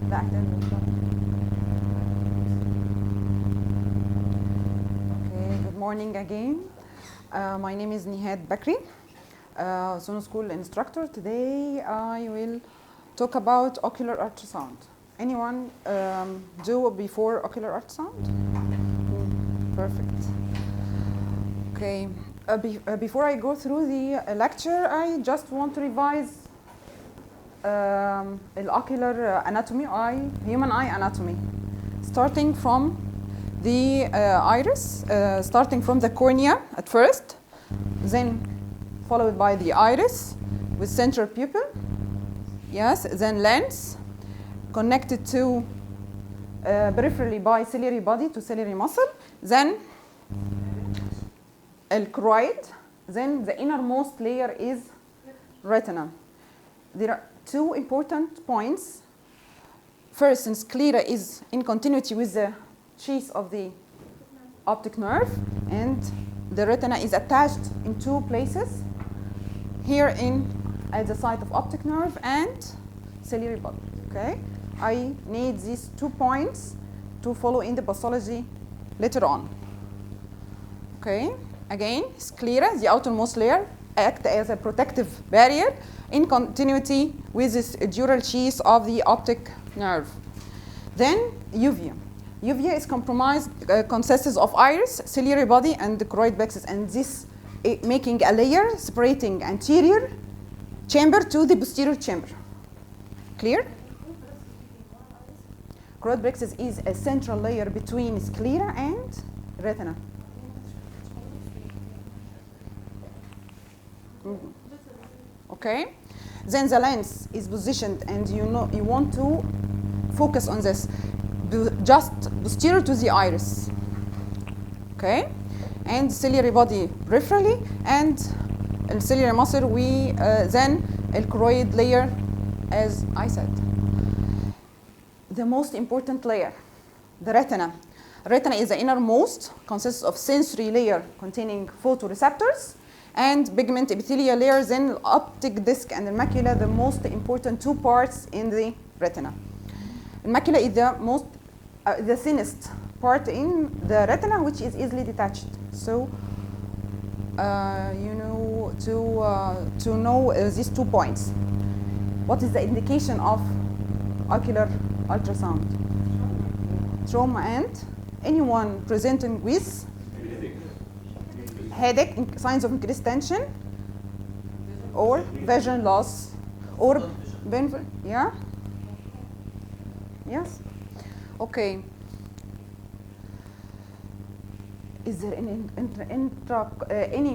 Okay, good morning again. My name is Nihad Bakri, SonoSchool instructor. Today I will talk about ocular ultrasound. Anyone do before ocular ultrasound? Perfect. Okay, before I go through the lecture, I just want to revise ocular anatomy, human eye anatomy, starting from the iris, starting from the cornea at first, then followed by the iris with central pupil, yes, then lens, connected to peripherally by ciliary body to ciliary muscle, then choroid, then the innermost layer is retina. There are two important points. First, since sclera is in continuity with the sheath of the optic nerve, and the retina is attached in two places, here at the site of optic nerve and ciliary body. Okay, I need these 2 points to follow in the pathology later on. Okay, again, sclera, the outermost layer, act as a protective barrier in continuity with this dural sheath of the optic nerve. Then uvea. Uvea is consists of iris, ciliary body, and the choroid plexus, and this making a layer separating anterior chamber to the posterior chamber. Clear? Choroid plexus is a central layer between sclera and retina. Okay, then the lens is positioned, and you want to focus on this, just posterior to the iris. Okay, and ciliary body peripherally, and ciliary muscle then choroid layer, as I said. The most important layer, the retina. Retina is the innermost, consists of sensory layer containing photoreceptors and pigment epithelial layers, then optic disc and the macula, the most important two parts in the retina. The macula is the thinnest part in the retina, which is easily detached. So you know to know these 2 points. What is the indication of ocular ultrasound? Trauma and anyone presenting with headache, signs of increased tension, or vision loss, or painful. Yeah? Yes? Okay. Is there any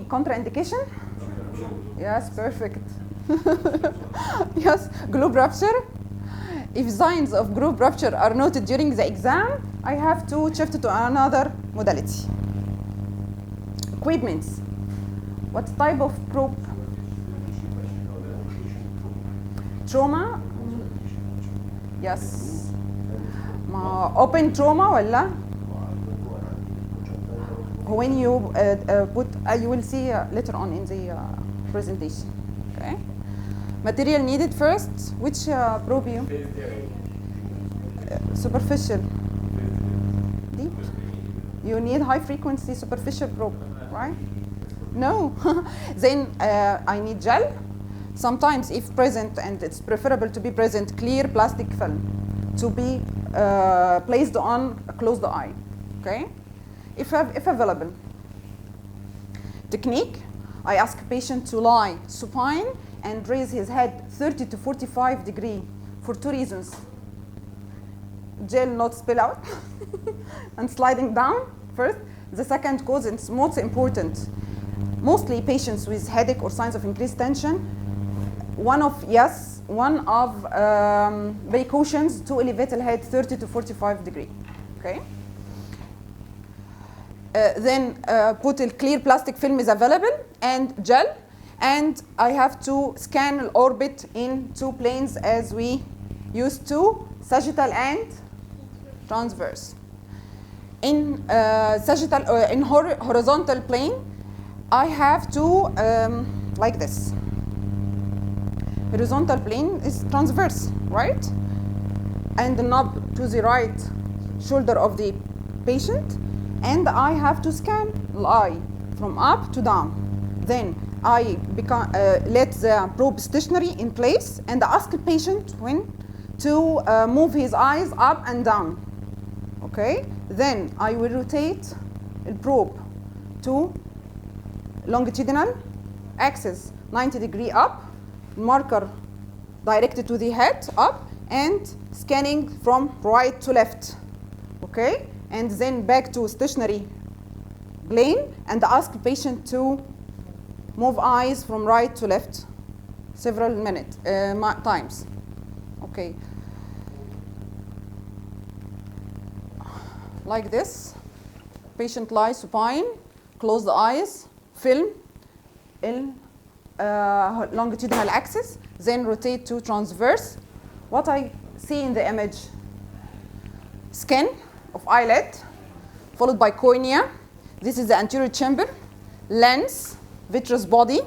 contraindication? Yes, perfect. Yes, globe rupture. If signs of globe rupture are noted during the exam, I have to shift to another modality. Equipments. What type of probe? Trauma? Yes. Open trauma ولا? When you you will see later on in the presentation. Okay. Material needed first. Which probe you? Superficial. Deep. You need high frequency superficial probe, right? No. Then I need gel. Sometimes if present, and it's preferable to be present, clear plastic film to be placed on a closed eye. Okay? If available. Technique. I ask patient to lie supine and raise his head 30 to 45 degrees for 2 reasons. Gel not spill out and sliding down first. The second cause, and it's most important, mostly patients with headache or signs of increased tension, one of precautions to elevate the head 30 to 45 degrees. Okay. Then put a clear plastic film is available and gel, and I have to scan the orbit in 2 planes as we used to, sagittal and transverse. In sagittal in horizontal plane, I have to like this. Horizontal plane is transverse, right? and the knob to the right shoulder of the patient, and I have to scan the eye from up to down. Then I let the probe stationary in place and ask the patient when to move his eyes up and down. Okay? Then I will rotate the probe to longitudinal axis 90-degree up, marker directed to the head up, and scanning from right to left. Okay? And then back to stationary plane and ask the patient to move eyes from right to left several times. Okay. Like this. Patient lies supine, close the eyes, film in longitudinal axis, then rotate to transverse. What I see in the image: skin of eyelid, followed by cornea. This is the anterior chamber, lens, vitreous body.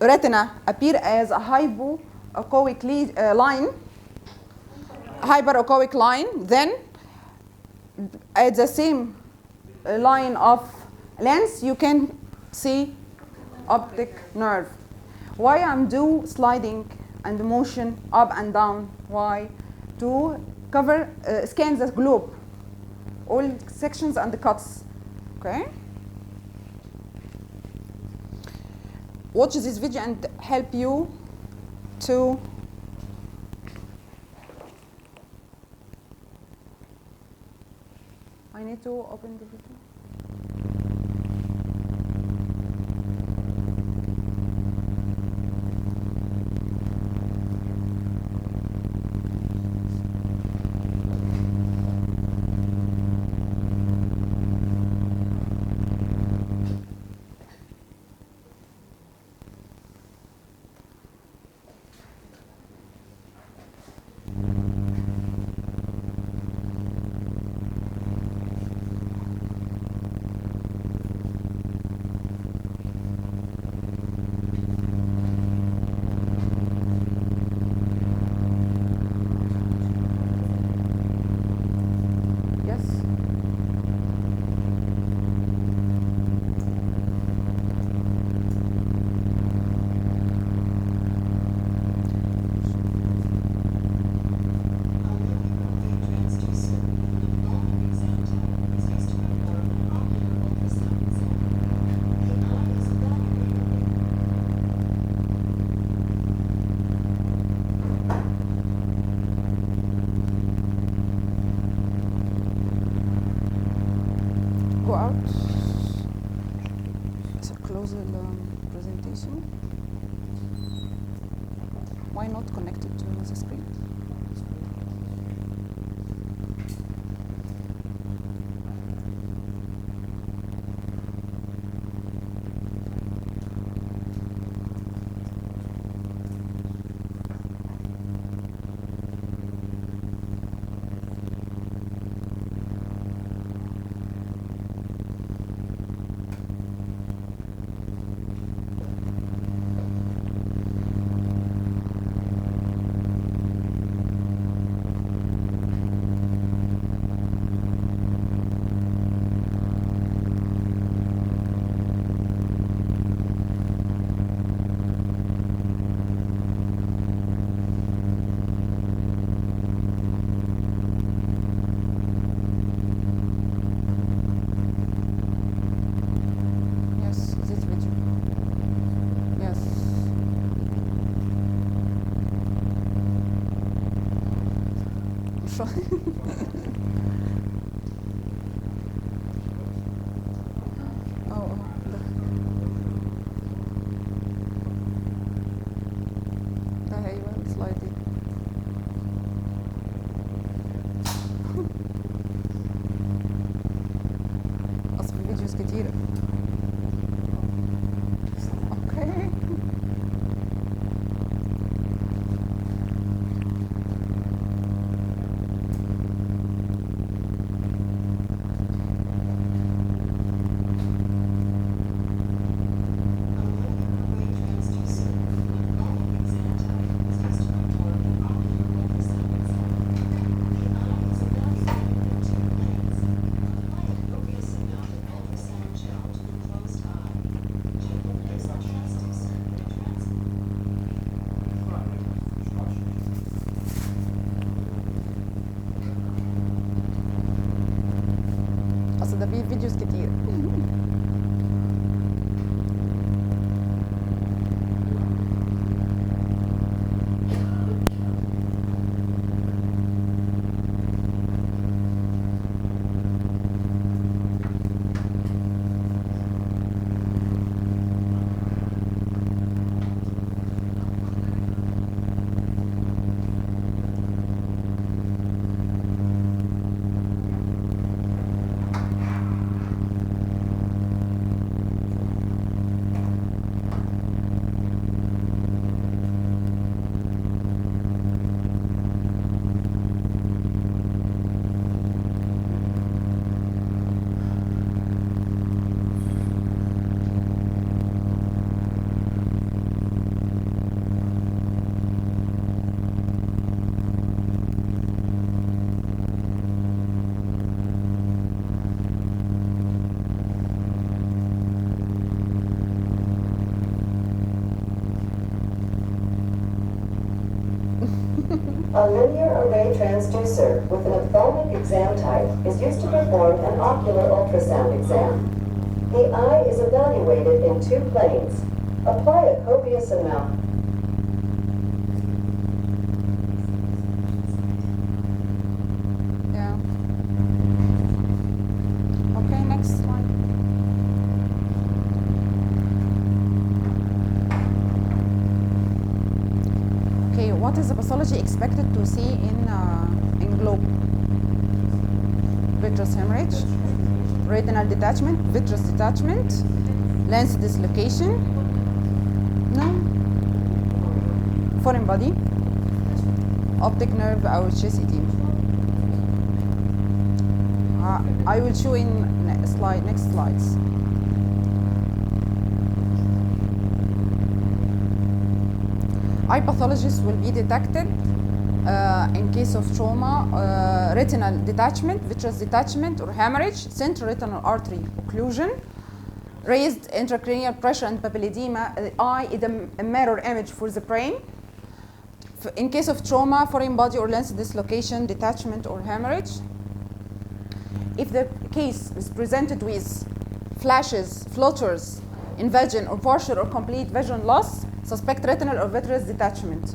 Retina appear as a hyperechoic line, hyperechoic line. Then at the same line of lens, you can see optic nerve. Why I'm do sliding and motion up and down? Why? To cover, scan the globe, all sections and the cuts. Okay? Watch this video and help you to I need to open the video. Go out. So close the presentation. Why not connect it to the screen? كتيرة. اوكي ده في فيديوز كتير. A linear array transducer with an ophthalmic exam type is used to perform an ocular ultrasound exam. The eye is evaluated in 2 planes. Apply a copious amount. Yeah. Okay, next slide. Okay, what is the pathology expected to see in globe? Vitreous hemorrhage, retinal detachment, vitreous detachment, lens dislocation, no, foreign body, optic nerve or chest edema. I will show in next slides. Eye pathologies will be detected in case of trauma, retinal detachment, vitreous detachment or hemorrhage, central retinal artery occlusion, raised intracranial pressure and papilledema. The eye is a mirror image for the brain. In case of trauma, foreign body or lens dislocation, detachment or hemorrhage. If the case is presented with flashes, flutters, invasion or partial or complete vision loss, suspect retinal or vitreous detachment.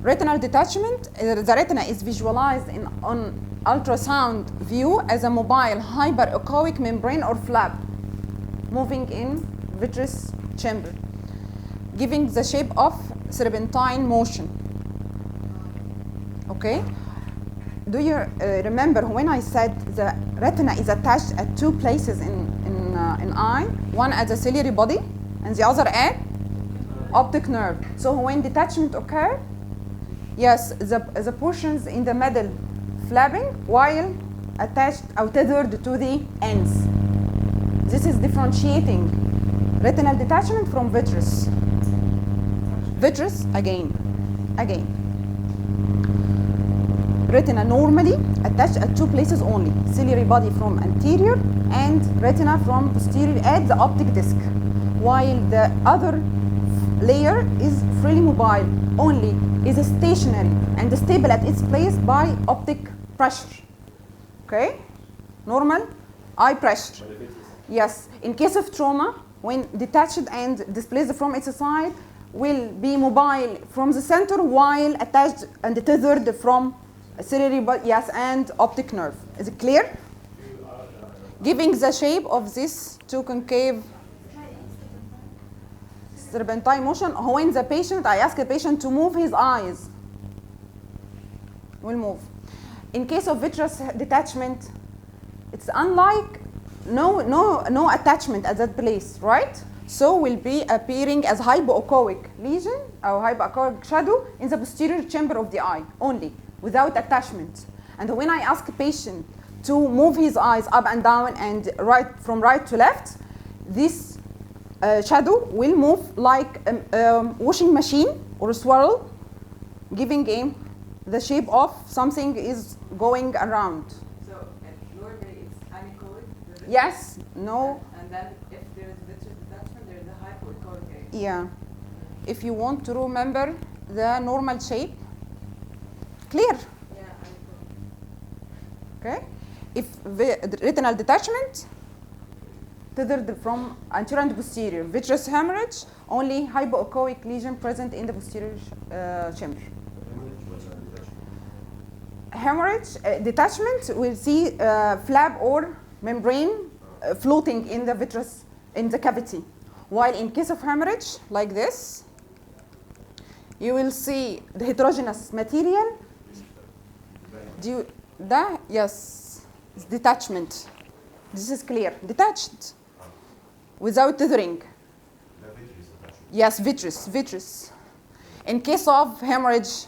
Retinal detachment, the retina is visualized on ultrasound view as a mobile hyperechoic membrane or flap moving in vitreous chamber, giving the shape of serpentine motion. Okay? Do you remember when I said the retina is attached at 2 places in eye, one at the ciliary body and the other at optic nerve. So when detachment occurs, yes, the portions in the middle flapping while attached or tethered to the ends. This is differentiating retinal detachment from vitreous. Vitreous, again. Retina normally attached at 2 places only, ciliary body from anterior and retina from posterior at the optic disc, while the other layer is freely mobile, only is stationary and stable at its place by optic pressure. Okay? Normal eye pressure. Yes. In case of trauma, when detached and displaced from its side, will be mobile from the center while attached and tethered from ciliary body, yes, and optic nerve. Is it clear? Giving the shape of this 2 concave serpentine motion. When the patient, I ask the patient to move his eyes, will move. In case of vitreous detachment, it's unlike no attachment at that place, right? So will be appearing as hypoechoic lesion or hypoechoic shadow in the posterior chamber of the eye only, without attachment. And when I ask a patient to move his eyes up and down and from right to left, this shadow will move like a washing machine or a swirl, giving the shape of something is going around. So normally it's anechoic? Yes, no. And then if there is vitreous detachment, there is a hypoechoic area. Yeah. If you want to remember the normal shape, clear. Yeah, anechoic. Okay. if retinal detachment, tethered from anterior and posterior. Vitreous hemorrhage, only hypoechoic lesion present in the posterior chamber. Hemorrhage, detachment, we'll see flap or membrane floating in the vitreous, in the cavity. While in case of hemorrhage, like this, you will see the heterogeneous material. Yes, it's detachment. This is clear. Detached, without tethering. Yes, vitreous. In case of hemorrhage,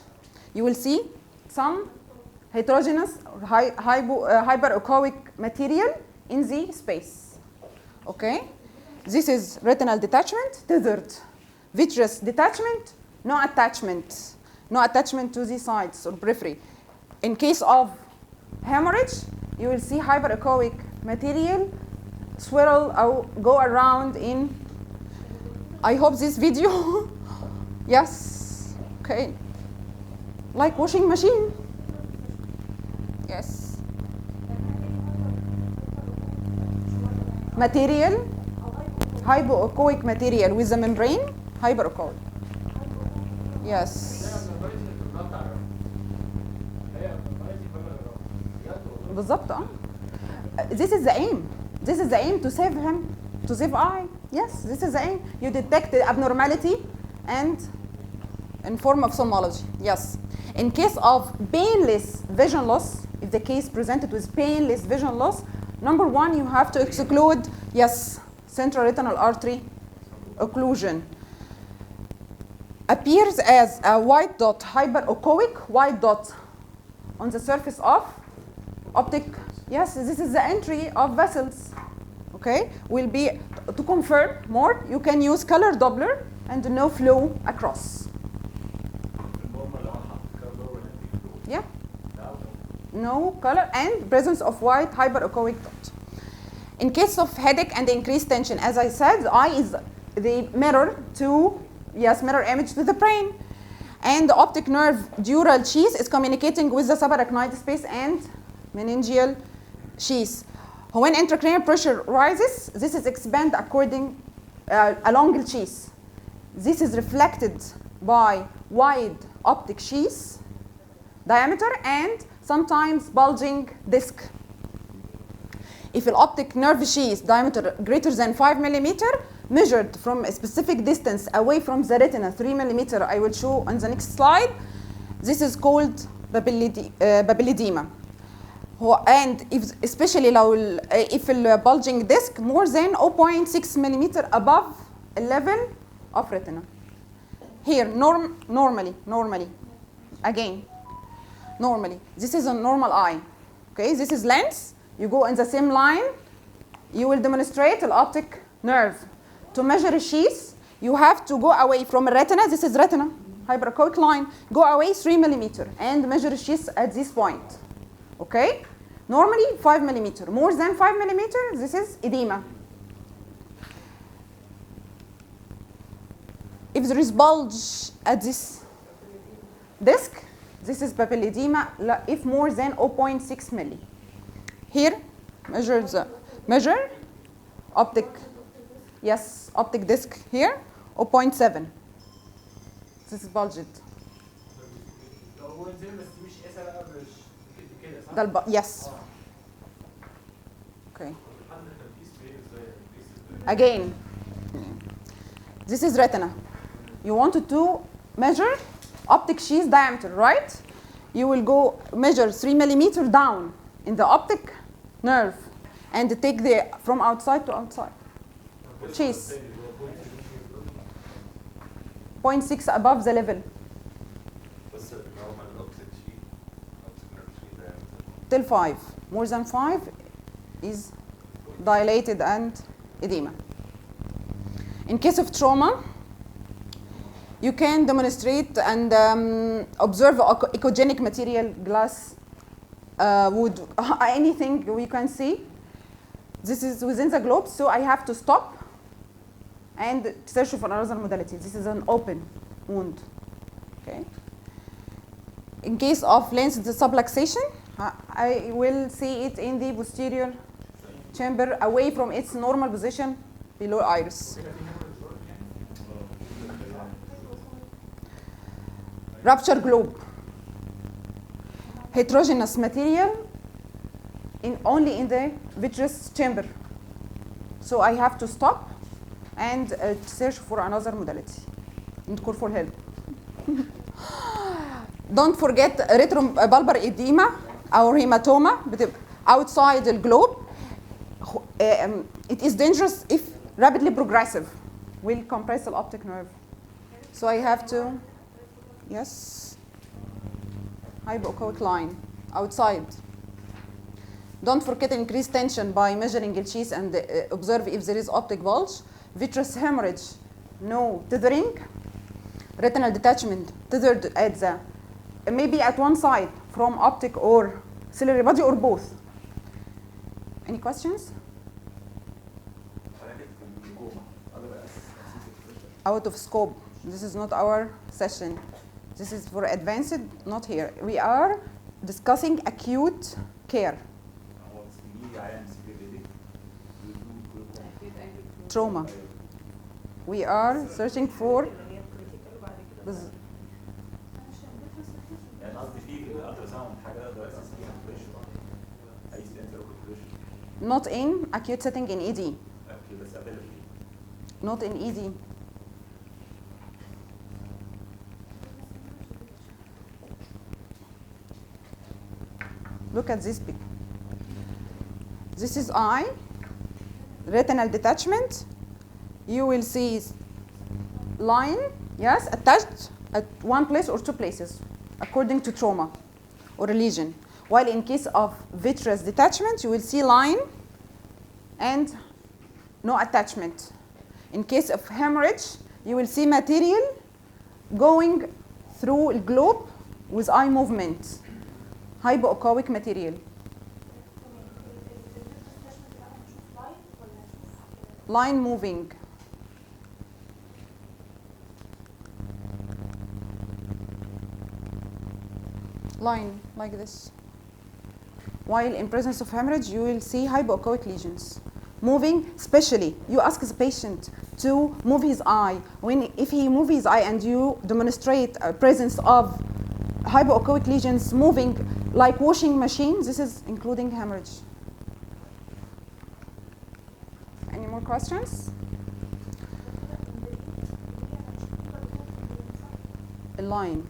you will see some heterogeneous hyperechoic material in the space. Okay? This is retinal detachment, tethered. Vitreous detachment, no attachment. No attachment to the sides or periphery. In case of hemorrhage, you will see hyperechoic material swirl or go around in. I hope this video. Yes. Okay. Like washing machine. Yes. Material, hypoechoic material with the membrane, hyperechoic. Yes. بالضبط This is the aim. This is the aim, to save him, to save eye. Yes, this is the aim. You detect the abnormality and in form of ophthalmology. Yes. In case of painless vision loss, if the case presented with painless vision loss, number one, you have to exclude, yes, central retinal artery occlusion. Appears as a white dot, hyperechoic white dot on the surface of optic. Yes, this is the entry of vessels. Okay, will be, to confirm more, you can use color Doppler and no flow across. Yeah, no color and presence of white hyperechoic dot. In case of headache and increased tension, as I said, the eye is the mirror to, yes, mirror image to the brain, and the optic nerve dural sheath is communicating with the subarachnoid space and meningeal sheath. When intracranial pressure rises, this is expand according along the sheath. This is reflected by wide optic sheath diameter and sometimes bulging disc. If an optic nerve sheath diameter greater than 5 millimeter, measured from a specific distance away from the retina, 3 millimeter, I will show on the next slide, this is called papilledema. And if, especially if a bulging disc more than 0.6 millimeter above a level of retina. Here, normally, again, normally. This is a normal eye. Okay, this is lens. You go in the same line. You will demonstrate an optic nerve. To measure a sheath, you have to go away from a retina. This is retina, hyperechoic line. Go away 3 millimeter and measure a sheath at this point. Okay? Normally 5 millimeter. More than 5 millimeter, this is edema. If there is bulge at this disc, this is papilledema. If more than 0.6 milli. Here, measure optic. Yes, optic disc here, 0.7. This is bulged. Yes. Okay. Again, this is retina. You wanted to measure optic sheath diameter, right? You will go measure 3 millimeter down in the optic nerve and take the from outside to outside. Sheath. 0.6 above the level. Till 5. More than 5 is dilated and edema. In case of trauma, you can demonstrate and observe echogenic material, glass, wood, anything we can see. This is within the globe, so I have to stop and search for another modality. This is an open wound. Okay. In case of lens subluxation, I will see it in the posterior chamber away from its normal position below iris. Rupture globe. Heterogeneous material only in the vitreous chamber. So I have to stop and search for another modality and call for help. Don't forget retrobulbar edema or hematoma outside the globe. It is dangerous if rapidly progressive. Will compress the optic nerve. So I have to, yes, hypoechoic line outside. Don't forget increase tension by measuring the cheese and observe if there is optic bulge. Vitreous hemorrhage, no tethering. Retinal detachment, tethered at the, maybe at one side from optic or ciliary body or both. Any questions? Out of scope. This is not our session. This is for advanced, not here. We are discussing acute care. Trauma. We are searching for not in acute setting in ED. Not in ED. Look at this picture. This is eye, retinal detachment. You will see line, yes, attached at one place or two places, according to trauma or a lesion. While in case of vitreous detachment, you will see line and no attachment. In case of hemorrhage, you will see material going through the globe with eye movement, hypoechoic material. Line moving. Line like this. While in presence of hemorrhage, you will see hypoechoic lesions. Moving, especially, you ask the patient to move his eye. If he moves his eye and you demonstrate a presence of hypoechoic lesions moving like washing machine, this is including hemorrhage. Any more questions? A line.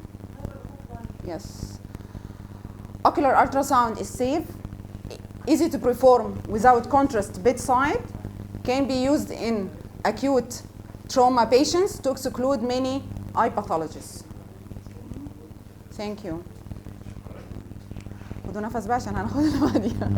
Yes. Ocular ultrasound is safe, easy to perform without contrast bedside, can be used in acute trauma patients to exclude many eye pathologies. Thank you. خدوا نفس بقى عشان هناخد اللي بعديها.